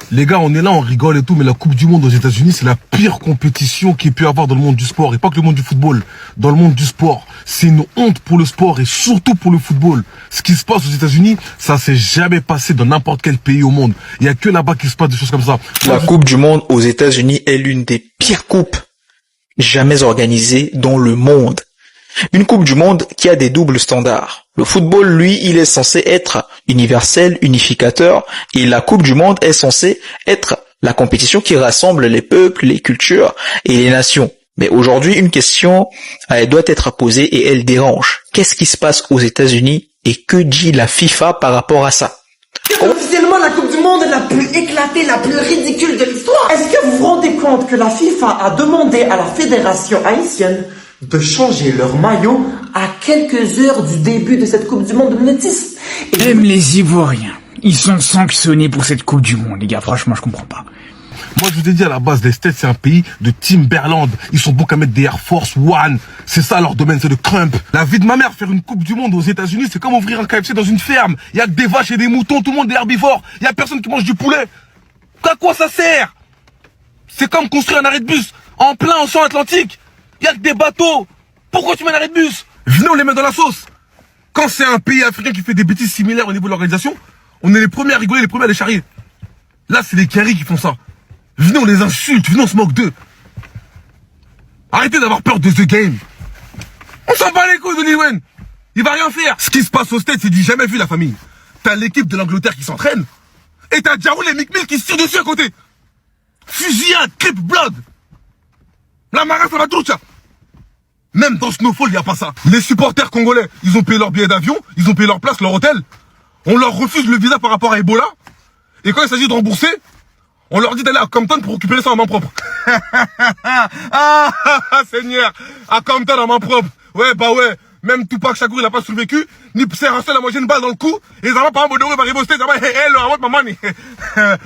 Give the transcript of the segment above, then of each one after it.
Les gars, on est là, on rigole et tout, mais la Coupe du Monde aux États-Unis, c'est la pire compétition qu'il peut y avoir dans le monde du sport. Et pas que le monde du football. Dans le monde du sport. C'est une honte pour le sport et surtout pour le football. Ce qui se passe aux États-Unis, ça s'est jamais passé dans n'importe quel pays au monde. Il y a que là-bas qu'il se passe des choses comme ça. La Coupe du Monde aux États-Unis est l'une des pires coupes jamais organisées dans le monde. Une Coupe du Monde qui a des doubles standards. Le football, lui, il est censé être universel, unificateur, et la Coupe du Monde est censée être la compétition qui rassemble les peuples, les cultures et les nations. Mais aujourd'hui, une question, elle doit être posée et elle dérange. Qu'est-ce qui se passe aux États-Unis et que dit la FIFA par rapport à ça? C'est officiellement la Coupe du Monde la plus éclatée, la plus ridicule de l'histoire. Est-ce que vous vous rendez compte que la FIFA a demandé à la fédération haïtienne de changer leur maillot à quelques heures du début de cette Coupe du Monde de l'athlétisme? Même les Ivoiriens, ils sont sanctionnés pour cette Coupe du Monde, les gars, franchement, je comprends pas. Moi, je vous ai dit à la base, les States, c'est un pays de Timberland. Ils sont bons qu'à mettre des Air Force One. C'est ça leur domaine, c'est le crump. La vie de ma mère, faire une Coupe du Monde aux États-Unis, c'est comme ouvrir un KFC dans une ferme. Il y a que des vaches et des moutons, tout le monde est herbivore. Il y a personne qui mange du poulet. À quoi ça sert? C'est comme construire un arrêt de bus en plein océan Atlantique. Il y a que des bateaux. Pourquoi tu mets un arrêt de bus? Venez, on les met dans la sauce. Quand c'est un pays africain qui fait des bêtises similaires au niveau de l'organisation, on est les premiers à rigoler, les premiers à les charrier. Là, c'est les Kerry qui font ça. Venez, on les insulte, venez, on se moque d'eux. Arrêtez d'avoir peur de The Game. On s'en bat les couilles de Lil Wayne. Il va rien faire. Ce qui se passe au States, c'est du jamais vu, la famille. T'as l'équipe de l'Angleterre qui s'entraîne, et t'as Jarrell et Mick Mill qui se tirent dessus à côté. Fusillade, Crip Blood. La Mara Salvatrucha. Même dans Snowfall, il n'y a pas ça. Les supporters congolais, ils ont payé leur billet d'avion, ils ont payé leur place, leur hôtel. On leur refuse le visa par rapport à Ebola. Et quand il s'agit de rembourser, on leur dit d'aller à Compton pour récupérer ça en main propre. Ah, Seigneur, à Compton en main propre. Ouais, bah ouais. Même Tupac Shakur, il a pas survécu. Nipsey Hussle a mangé une balle dans le cou. Et ça va pas Bodoro va arriver au stade. Hey, I want my money.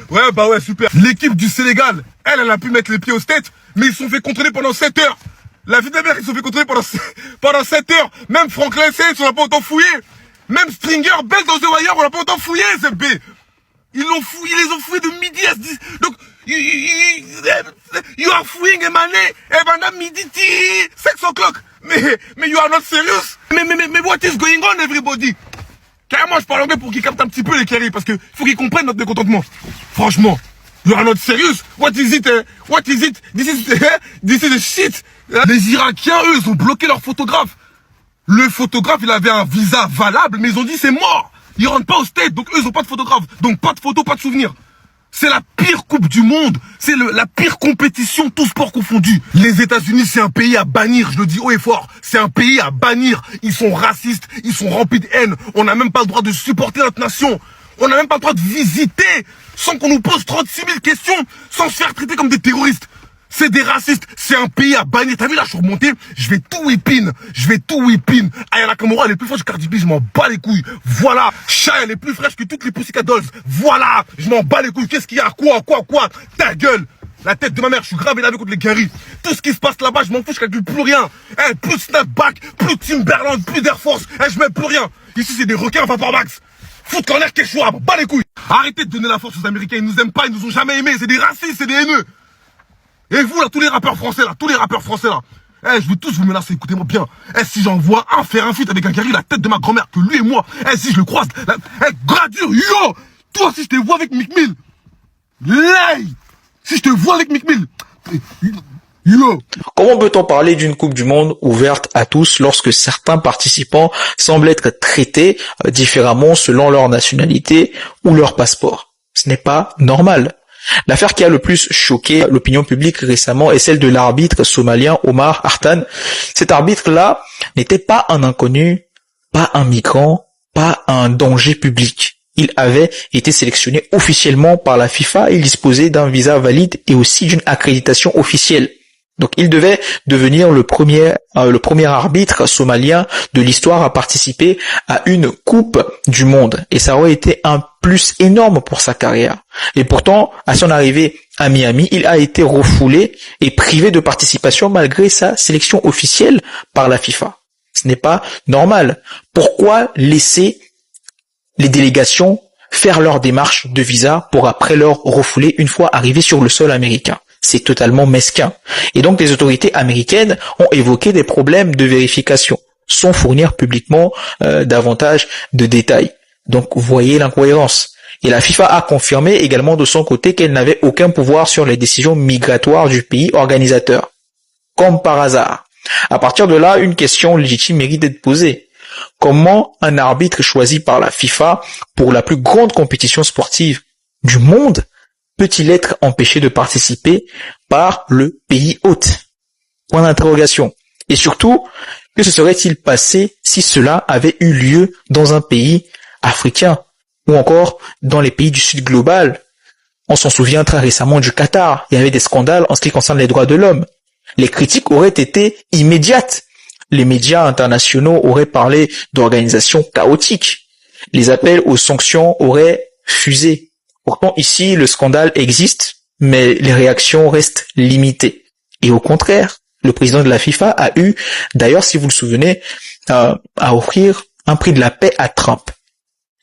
Ouais, bah ouais, super. L'équipe du Sénégal, elle a pu mettre les pieds au stade, mais ils se sont fait contrôler pendant 7 heures. La vie de la mère, ils se sont fait contrôler pendant 7 heures. Même Franklin Saints, on l'a pas autant fouillé. Même Stringer Bell dans The Wire, on l'a pas autant fouillé, ZB. Ils l'ont fouillé, ils les ont fouillés de midi à 10. Donc, you are fouilling Emané, Evanda midi, 6 o'clock. Mais you are not serious. Mais what is going on, everybody? Carrément, je parle anglais pour qu'ils captent un petit peu les Kerry, parce que faut qu'ils comprennent notre mécontentement. Franchement, you are not serious. What is it? What is it? This is a shit. Les Irakiens, eux, ils ont bloqué leur photographe. Le photographe, il avait un visa valable, mais ils ont dit c'est mort. Ils rentrent pas au stade, donc eux, ils ont pas de photographe. Donc pas de photos, pas de souvenirs. C'est la pire coupe du monde. C'est la pire compétition, tout sport confondu. Les États-Unis, c'est un pays à bannir. Je le dis haut et fort. C'est un pays à bannir. Ils sont racistes. Ils sont remplis de haine. On n'a même pas le droit de supporter notre nation. On n'a même pas le droit de visiter sans qu'on nous pose 36 000 questions, sans se faire traiter comme des terroristes. C'est des racistes. C'est un pays à bannir. T'as vu là, je suis remonté. Je vais tout whippin. Aya Nakamura, elle est plus fraîche que Cardi B. Je m'en bats les couilles. Voilà. Shai, elle est plus fraîche que toutes les Pussycat Dolls. Voilà. Je m'en bats les couilles. Qu'est-ce qu'il y a? Quoi? Ta gueule. La tête de ma mère, je suis grave énervé contre les Kerry. Tout ce qui se passe là-bas, je m'en fous, je calcule plus rien. Plus de snapback, plus de Timberland, plus d'Air Force. Je mets plus rien. Ici, c'est des requins Vapormax. Foot corner, Quechua, bats les couilles. Arrêtez de donner la force aux Américains. Ils nous aiment pas, ils nous ont jamais aimés. C'est des racistes, c'est des haineux. Et vous là, tous les rappeurs français là, je vais tous vous menacer, écoutez-moi bien. Si j'envoie faire un feat avec un Kerry, la tête de ma grand-mère, que lui et moi, si je le croise, gradure, yo. Toi, si je te vois avec Mick Mill, si je te vois avec Mick Mill, yo. Comment peut-on parler d'une Coupe du Monde ouverte à tous lorsque certains participants semblent être traités différemment selon leur nationalité ou leur passeport? Ce n'est pas normal. L'affaire qui a le plus choqué l'opinion publique récemment est celle de l'arbitre somalien Omar Hartan. Cet arbitre-là n'était pas un inconnu, pas un migrant, pas un danger public. Il avait été sélectionné officiellement par la FIFA, il disposait d'un visa valide et aussi d'une accréditation officielle. Donc il devait devenir le premier arbitre somalien de l'histoire à participer à une Coupe du Monde. Et ça aurait été un plus énorme pour sa carrière. Et pourtant, à son arrivée à Miami, il a été refoulé et privé de participation malgré sa sélection officielle par la FIFA. Ce n'est pas normal. Pourquoi laisser les délégations faire leur démarche de visa pour après leur refouler une fois arrivés sur le sol américain. C'est totalement mesquin. Et donc les autorités américaines ont évoqué des problèmes de vérification, sans fournir publiquement davantage de détails. Donc vous voyez l'incohérence. Et la FIFA a confirmé également de son côté qu'elle n'avait aucun pouvoir sur les décisions migratoires du pays organisateur. Comme par hasard. À partir de là, une question légitime mérite d'être posée. Comment un arbitre choisi par la FIFA pour la plus grande compétition sportive du monde peut-il être empêché de participer par le pays hôte? Point d'interrogation. Et surtout, que se serait-il passé si cela avait eu lieu dans un pays africain ou encore dans les pays du Sud global? On s'en souvient très récemment du Qatar. Il y avait des scandales en ce qui concerne les droits de l'homme. Les critiques auraient été immédiates. Les médias internationaux auraient parlé d'organisations chaotiques. Les appels aux sanctions auraient fusé. Pourtant, ici, le scandale existe, mais les réactions restent limitées. Et au contraire, le président de la FIFA a eu, d'ailleurs, si vous le souvenez, à offrir un prix de la paix à Trump.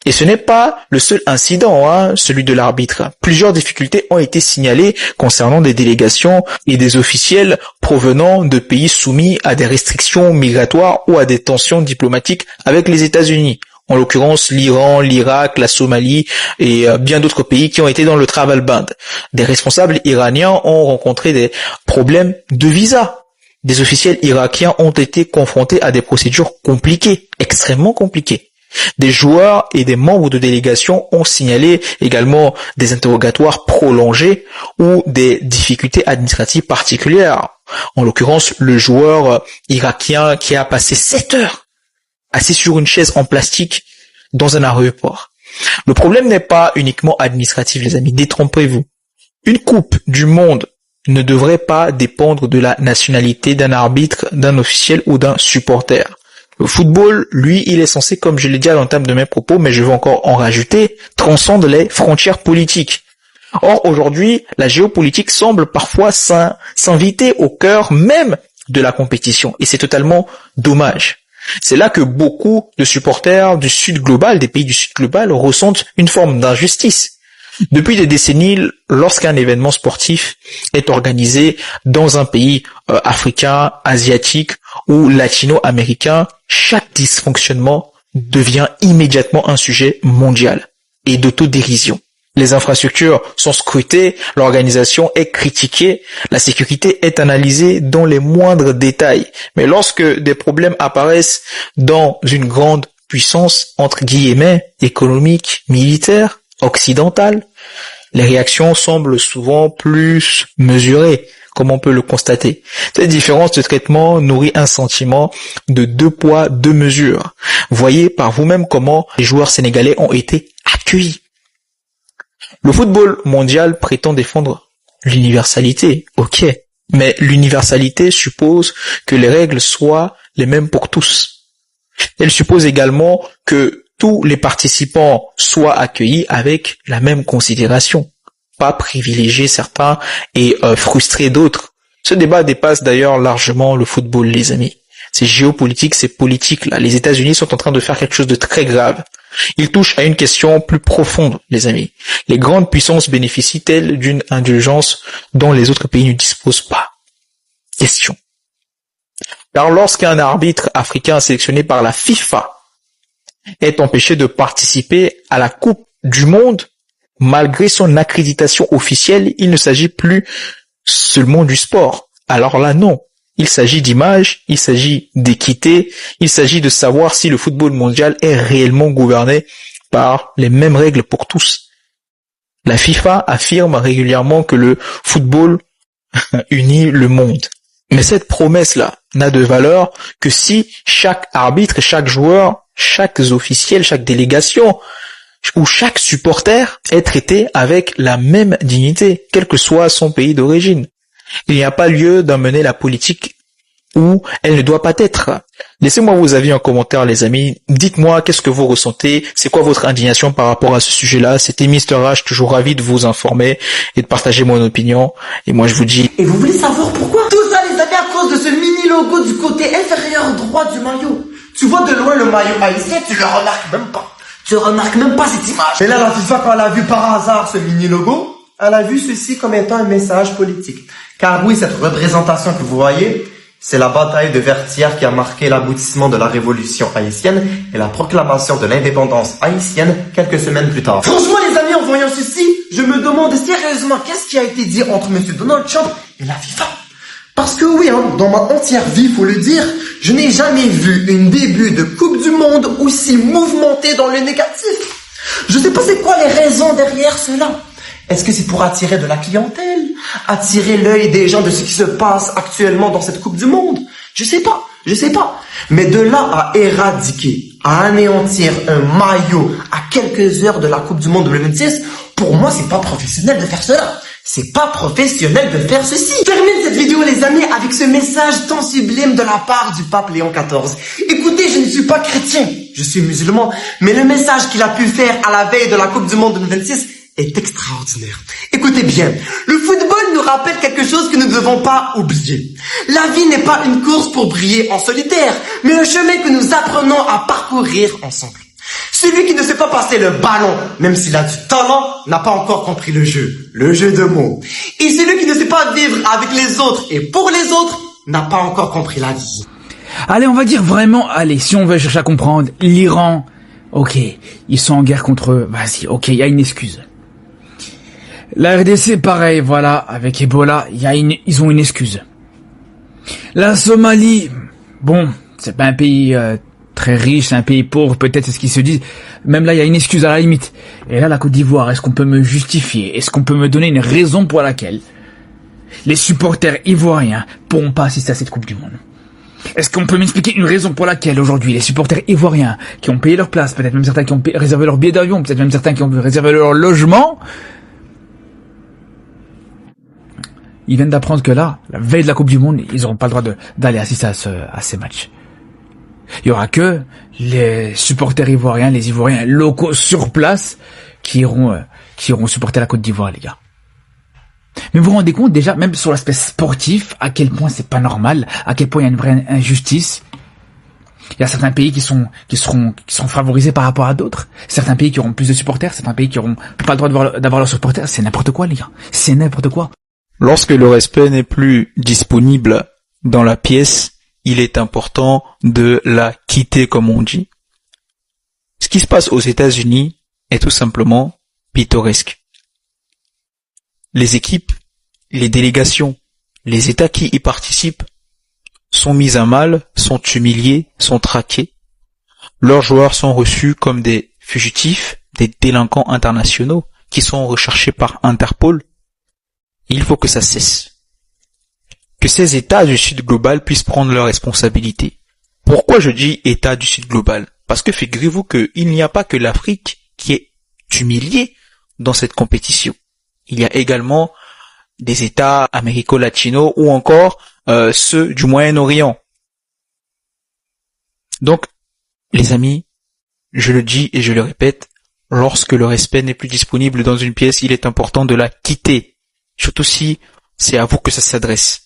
Et ce n'est pas le seul incident, celui de l'arbitre. Plusieurs difficultés ont été signalées concernant des délégations et des officiels provenant de pays soumis à des restrictions migratoires ou à des tensions diplomatiques avec les États-Unis. En l'occurrence, l'Iran, l'Irak, la Somalie et bien d'autres pays qui ont été dans le travel ban. Des responsables iraniens ont rencontré des problèmes de visa. Des officiels irakiens ont été confrontés à des procédures compliquées, extrêmement compliquées. Des joueurs et des membres de délégation ont signalé également des interrogatoires prolongés ou des difficultés administratives particulières. En l'occurrence, le joueur irakien qui a passé 7 heures assis sur une chaise en plastique dans un aéroport. Le problème n'est pas uniquement administratif, les amis, détrompez-vous. Une coupe du monde ne devrait pas dépendre de la nationalité d'un arbitre, d'un officiel ou d'un supporter. Le football, lui, il est censé, comme je l'ai dit à l'entame de mes propos, mais je vais encore en rajouter, transcende les frontières politiques. Or, aujourd'hui, la géopolitique semble parfois s'inviter au cœur même de la compétition, et c'est totalement dommage. C'est là que beaucoup de supporters du Sud global, des pays du Sud global, ressentent une forme d'injustice. Depuis des décennies, lorsqu'un événement sportif est organisé dans un pays africain, asiatique ou latino-américain, chaque dysfonctionnement devient immédiatement un sujet mondial et d'autodérision. Les infrastructures sont scrutées, l'organisation est critiquée, la sécurité est analysée dans les moindres détails. Mais lorsque des problèmes apparaissent dans une grande puissance, entre guillemets, économique, militaire, occidentale, les réactions semblent souvent plus mesurées, comme on peut le constater. Cette différence de traitement nourrit un sentiment de 2 poids, 2 mesures. Voyez par vous-même comment les joueurs sénégalais ont été accueillis. Le football mondial prétend défendre l'universalité, ok, mais l'universalité suppose que les règles soient les mêmes pour tous. Elle suppose également que tous les participants soient accueillis avec la même considération, pas privilégier certains et frustrer d'autres. Ce débat dépasse d'ailleurs largement le football, les amis. C'est géopolitique, c'est politique là. Les États-Unis sont en train de faire quelque chose de très grave. Ils touchent à une question plus profonde, les amis. Les grandes puissances bénéficient-elles d'une indulgence dont les autres pays ne disposent pas? Question. Car lorsqu'un arbitre africain sélectionné par la FIFA est empêché de participer à la Coupe du Monde, malgré son accréditation officielle, il ne s'agit plus seulement du sport. Alors là, non. Il s'agit d'image, il s'agit d'équité, il s'agit de savoir si le football mondial est réellement gouverné par les mêmes règles pour tous. La FIFA affirme régulièrement que le football unit le monde. Mais cette promesse-là n'a de valeur que si chaque arbitre, chaque joueur, chaque officiel, chaque délégation ou chaque supporter est traité avec la même dignité, quel que soit son pays d'origine. Il n'y a pas lieu d'emmener la politique où elle ne doit pas être. Laissez-moi vos avis en commentaire, les amis. Dites-moi qu'est-ce que vous ressentez, c'est quoi votre indignation par rapport à ce sujet-là. C'était Mr. H, toujours ravi de vous informer et de partager mon opinion. Et moi je vous dis... Et vous voulez savoir pourquoi? Tout ça, les amis, à cause de ce mini logo du côté inférieur droit du maillot. Tu vois de loin le maillot haïtien, tu le remarques même pas. Tu remarques même pas cette image. Et là, la FIFA, quand elle a vu par hasard ce mini-logo, elle a vu ceci comme étant un message politique. Car oui, cette représentation que vous voyez, c'est la bataille de Vertières qui a marqué l'aboutissement de la révolution haïtienne et la proclamation de l'indépendance haïtienne quelques semaines plus tard. Franchement, les amis, en voyant ceci, je me demande sérieusement qu'est-ce qui a été dit entre M. Donald Trump et la FIFA. Parce que oui, dans ma entière vie, faut le dire, je n'ai jamais vu une début de Coupe du Monde aussi mouvementée dans le négatif. Je sais pas c'est quoi les raisons derrière cela. Est-ce que c'est pour attirer de la clientèle? Attirer l'œil des gens de ce qui se passe actuellement dans cette Coupe du Monde? Je sais pas. Mais de là à éradiquer, à anéantir un maillot à quelques heures de la Coupe du Monde 2026, pour moi, c'est pas professionnel de faire cela. C'est pas professionnel de faire ceci. Je termine cette vidéo, les amis, avec ce message tant sublime de la part du pape Léon XIV. Écoutez, je ne suis pas chrétien, je suis musulman, mais le message qu'il a pu faire à la veille de la Coupe du Monde 2026 est extraordinaire. Écoutez bien, le football nous rappelle quelque chose que nous ne devons pas oublier. La vie n'est pas une course pour briller en solitaire, mais un chemin que nous apprenons à parcourir ensemble. Celui qui ne sait pas passer le ballon, même s'il a du talent, n'a pas encore compris le jeu de mots. Et celui qui ne sait pas vivre avec les autres et pour les autres, n'a pas encore compris la vie. Allez, on va dire vraiment, si on veut chercher à comprendre, l'Iran, ok, ils sont en guerre contre eux, vas-y, ok, il y a une excuse. La RDC, pareil, voilà, avec Ebola, ils ont une excuse. La Somalie, bon, c'est pas un pays très riche, c'est un pays pauvre, peut-être c'est ce qu'ils se disent. Même là, il y a une excuse à la limite. Et là, la Côte d'Ivoire, est-ce qu'on peut me justifier? Est-ce qu'on peut me donner une raison pour laquelle les supporters ivoiriens pourront pas assister à cette Coupe du Monde? Est-ce qu'on peut m'expliquer une raison pour laquelle aujourd'hui les supporters ivoiriens qui ont payé leur place, peut-être même certains qui ont réservé leur billet d'avion, peut-être même certains qui ont réservé leur logement, ils viennent d'apprendre que là, la veille de la Coupe du Monde, ils n'auront pas le droit d'aller assister à ces matchs. Il y aura que les supporters ivoiriens, les Ivoiriens locaux sur place qui iront supporter la Côte d'Ivoire, les gars. Mais vous vous rendez compte déjà, même sur l'aspect sportif, à quel point c'est pas normal, à quel point il y a une vraie injustice. Il y a certains pays qui seront favorisés par rapport à d'autres. Certains pays qui auront plus de supporters, certains pays qui auront pas le droit d'avoir leurs supporters. C'est n'importe quoi, les gars. C'est n'importe quoi. Lorsque le respect n'est plus disponible dans la pièce, il est important de la quitter, comme on dit. Ce qui se passe aux États-Unis est tout simplement pittoresque. Les équipes, les délégations, les États qui y participent sont mis à mal, sont humiliés, sont traqués. Leurs joueurs sont reçus comme des fugitifs, des délinquants internationaux qui sont recherchés par Interpol. Il faut que ça cesse. Que ces États du Sud global puissent prendre leurs responsabilités. Pourquoi je dis États du Sud global? Parce que figurez-vous qu'il n'y a pas que l'Afrique qui est humiliée dans cette compétition. Il y a également des États américo-latinos ou encore ceux du Moyen-Orient. Donc, les amis, je le dis et je le répète, lorsque le respect n'est plus disponible dans une pièce, il est important de la quitter. Surtout si c'est à vous que ça s'adresse.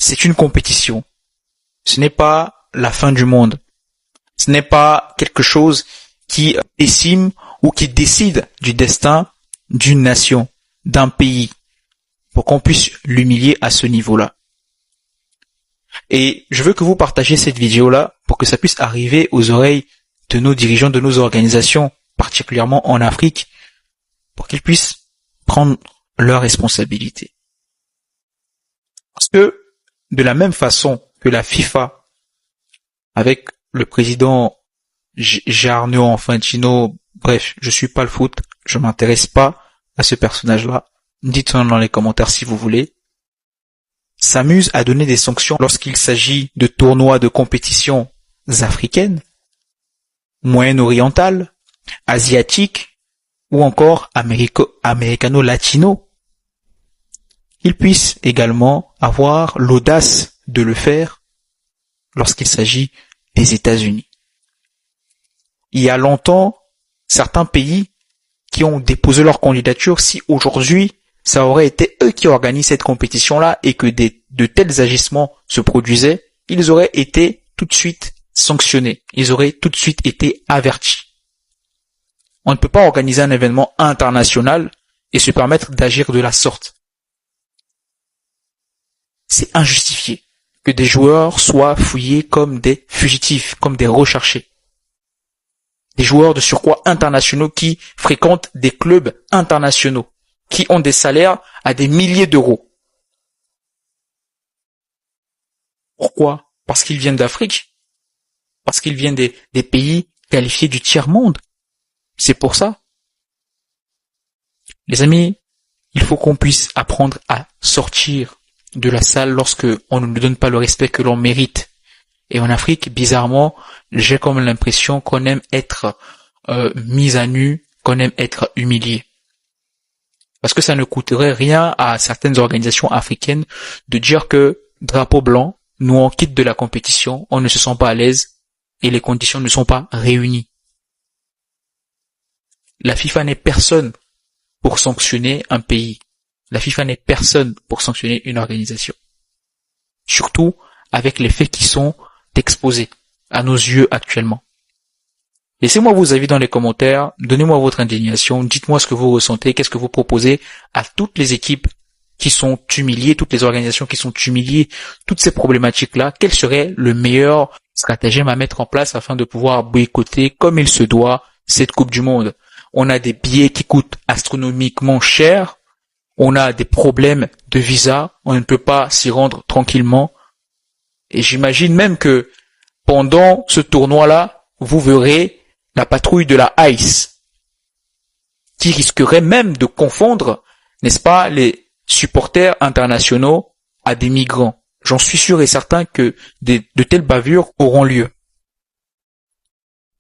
C'est une compétition. Ce n'est pas la fin du monde. Ce n'est pas quelque chose qui décime ou qui décide du destin d'une nation, d'un pays, pour qu'on puisse l'humilier à ce niveau-là. Et je veux que vous partagiez cette vidéo-là pour que ça puisse arriver aux oreilles de nos dirigeants, de nos organisations, particulièrement en Afrique, pour qu'ils puissent prendre leurs responsabilités. Parce que, de la même façon que la FIFA, avec le président Gianni Infantino, bref, je suis pas le foot, je m'intéresse pas à ce personnage-là, dites-le dans les commentaires si vous voulez, s'amuse à donner des sanctions lorsqu'il s'agit de tournois de compétitions africaines, moyen-orientales, asiatiques, ou encore américano-latino, ils puissent également avoir l'audace de le faire lorsqu'il s'agit des États-Unis. Il y a longtemps, certains pays qui ont déposé leur candidature, si aujourd'hui, ça aurait été eux qui organisent cette compétition-là et que de tels agissements se produisaient, ils auraient été tout de suite sanctionnés. Ils auraient tout de suite été avertis. On ne peut pas organiser un événement international et se permettre d'agir de la sorte. C'est injustifié que des joueurs soient fouillés comme des fugitifs, comme des recherchés. Des joueurs de surcroît internationaux qui fréquentent des clubs internationaux, qui ont des salaires à des milliers d'euros. Pourquoi? Parce qu'ils viennent d'Afrique? Parce qu'ils viennent des pays qualifiés du tiers-monde? C'est pour ça. Les amis, il faut qu'on puisse apprendre à sortir de la salle lorsque on ne nous donne pas le respect que l'on mérite. Et en Afrique, bizarrement, j'ai comme l'impression qu'on aime être mis à nu, qu'on aime être humilié. Parce que ça ne coûterait rien à certaines organisations africaines de dire que drapeau blanc, nous on quitte de la compétition, on ne se sent pas à l'aise et les conditions ne sont pas réunies. La FIFA n'est personne pour sanctionner un pays. La FIFA n'est personne pour sanctionner une organisation. Surtout avec les faits qui sont exposés à nos yeux actuellement. Laissez-moi vos avis dans les commentaires, donnez-moi votre indignation, dites-moi ce que vous ressentez, qu'est-ce que vous proposez à toutes les équipes qui sont humiliées, toutes les organisations qui sont humiliées, toutes ces problématiques-là, quel serait le meilleur stratagème à mettre en place afin de pouvoir boycotter comme il se doit cette Coupe du Monde. On a des billets qui coûtent astronomiquement cher, on a des problèmes de visa, on ne peut pas s'y rendre tranquillement. Et j'imagine même que pendant ce tournoi-là, vous verrez la patrouille de la ICE qui risquerait même de confondre, n'est-ce pas, les supporters internationaux à des migrants. J'en suis sûr et certain que de telles bavures auront lieu.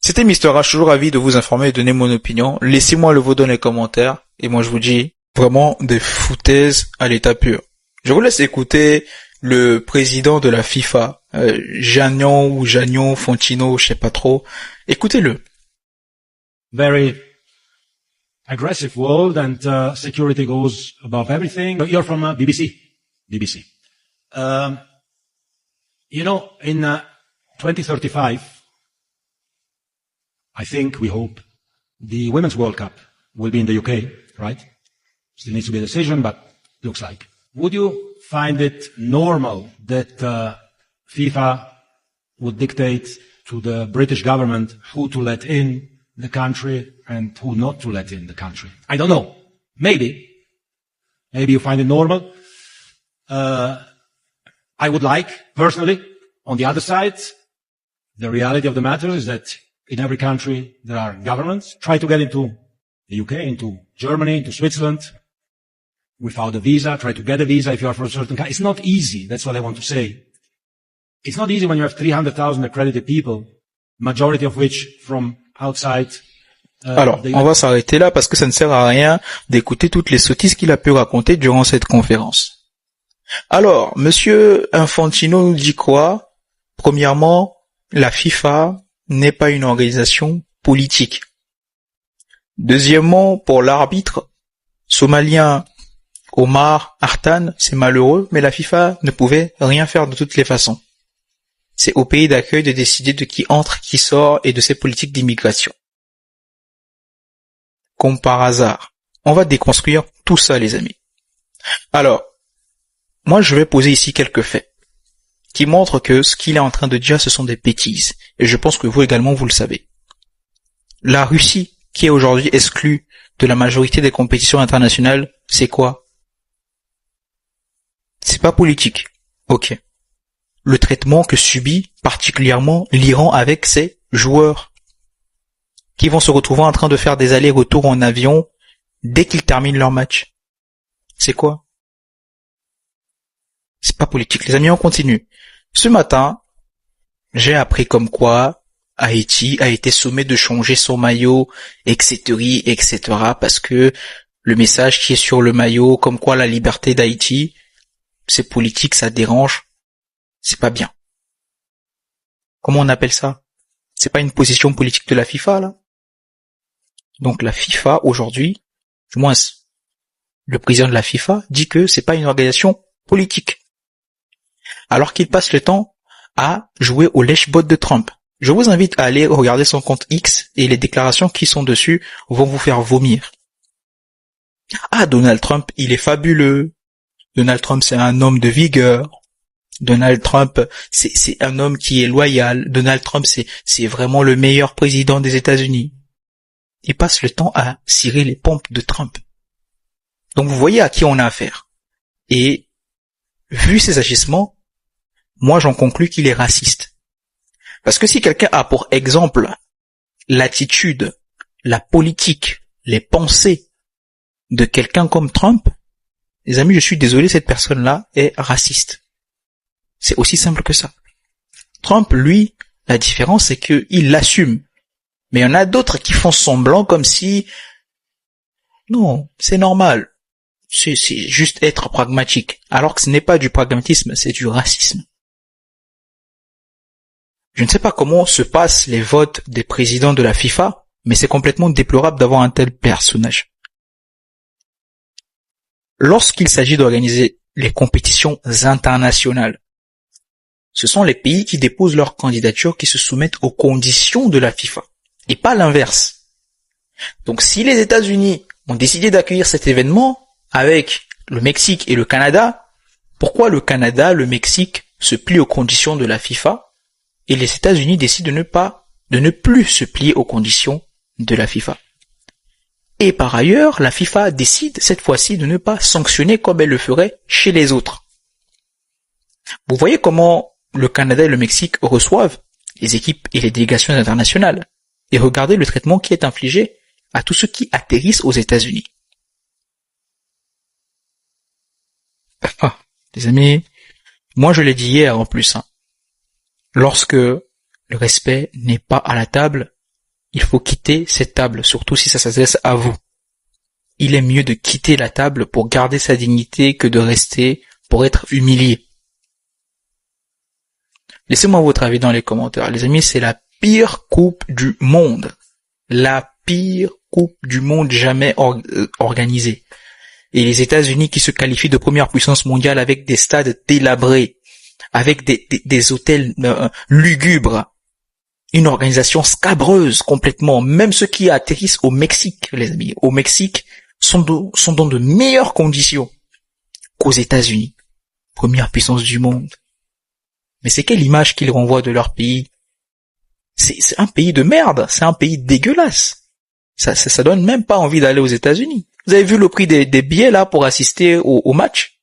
C'était Mister H, toujours ravi de vous informer et donner mon opinion. Laissez-moi le vôtre dans les commentaires. Et moi je vous dis vraiment des foutaises à l'état pur. Je vous laisse écouter le président de la FIFA, Gianni Fontino, je sais pas trop. Écoutez-le. Very aggressive world and security goes above everything. You're from BBC. BBC. You know, in 2035, I think, we hope, the Women's World Cup will be in the UK, right? Still needs to be a decision, but looks like. Would you find it normal that FIFA would dictate to the British government who to let in the country and who not to let in the country? I don't know. Maybe. Maybe you find it normal. I would like, personally, on the other side, the reality of the matter is that in every country there are governments. Try to get into the UK, into Germany, into Switzerland, without a visa. Try to get a visa if you are from a certain country. It's not easy. That's what I want to say. It's not easy when you have 300,000 accredited people, majority of which from outside. Alors, on va s'arrêter là parce que ça ne sert à rien d'écouter toutes les sottises qu'il a pu raconter durant cette conférence. Alors, Monsieur Infantino nous dit quoi? Premièrement, la FIFA n'est pas une organisation politique. Deuxièmement, pour l'arbitre somalien Omar Artan, c'est malheureux, mais la FIFA ne pouvait rien faire de toutes les façons. C'est au pays d'accueil de décider de qui entre, qui sort et de ses politiques d'immigration. Comme par hasard, on va déconstruire tout ça, les amis. Alors, moi je vais poser ici quelques faits qui montrent que ce qu'il est en train de dire, ce sont des bêtises. Et je pense que vous également, vous le savez. La Russie, qui est aujourd'hui exclue de la majorité des compétitions internationales, c'est quoi? C'est pas politique. Ok. Le traitement que subit particulièrement l'Iran avec ses joueurs, qui vont se retrouver en train de faire des allers-retours en avion dès qu'ils terminent leur match. C'est quoi? C'est pas politique. Les amis, on continue. Ce matin, j'ai appris comme quoi Haïti a été sommé de changer son maillot, etc., etc., parce que le message qui est sur le maillot, comme quoi la liberté d'Haïti, c'est politique, ça dérange, c'est pas bien. Comment on appelle ça? C'est pas une position politique de la FIFA, là? Donc la FIFA, aujourd'hui, du moins, le président de la FIFA dit que c'est pas une organisation politique. Alors qu'il passe le temps à jouer au lèche-botte de Trump, Je vous invite à aller regarder son compte X et les déclarations qui sont dessus vont vous faire vomir. Ah, Donald Trump, il est fabuleux. Donald Trump, c'est un homme de vigueur. Donald Trump, c'est un homme qui est loyal. Donald Trump, c'est vraiment le meilleur président des États-Unis. Il passe le temps à cirer les pompes de Trump. Donc vous voyez à qui on a affaire. Et vu ses agissements, moi j'en conclus qu'il est raciste. Parce que si quelqu'un a pour exemple l'attitude, la politique, les pensées de quelqu'un comme Trump, les amis, je suis désolé, cette personne-là est raciste. C'est aussi simple que ça. Trump, lui, la différence c'est qu'il l'assume. Mais il y en a d'autres qui font semblant comme si... Non, c'est normal. C'est juste être pragmatique. Alors que ce n'est pas du pragmatisme, c'est du racisme. Je ne sais pas comment se passent les votes des présidents de la FIFA, mais c'est complètement déplorable d'avoir un tel personnage. Lorsqu'il s'agit d'organiser les compétitions internationales, ce sont les pays qui déposent leur candidature qui se soumettent aux conditions de la FIFA, et pas l'inverse. Donc si les États-Unis ont décidé d'accueillir cet événement avec le Mexique et le Canada, pourquoi le Canada, le Mexique se plient aux conditions de la FIFA et les États-Unis décident de ne plus se plier aux conditions de la FIFA? Et par ailleurs, la FIFA décide cette fois-ci de ne pas sanctionner comme elle le ferait chez les autres. Vous voyez comment le Canada et le Mexique reçoivent les équipes et les délégations internationales. Et regardez le traitement qui est infligé à tous ceux qui atterrissent aux États-Unis. Ah, les amis, moi je l'ai dit hier en plus, lorsque le respect n'est pas à la table, il faut quitter cette table, surtout si ça s'adresse à vous. Il est mieux de quitter la table pour garder sa dignité que de rester pour être humilié. Laissez-moi votre avis dans les commentaires. Les amis, c'est la pire coupe du monde. La pire coupe du monde jamais organisée. Et les États-Unis qui se qualifient de première puissance mondiale avec des stades délabrés, avec des hôtels lugubres, une organisation scabreuse complètement. Même ceux qui atterrissent au Mexique, les amis, au Mexique, sont dans de meilleures conditions qu'aux États-Unis, première puissance du monde. Mais c'est quelle image qu'ils renvoient de leur pays? C'est un pays de merde, c'est un pays dégueulasse. Ça donne même pas envie d'aller aux États-Unis. Vous avez vu le prix des billets là pour assister au match?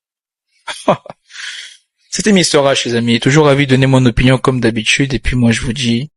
C'était Mister H, les amis. Toujours ravi de donner mon opinion comme d'habitude. Et puis moi je vous dis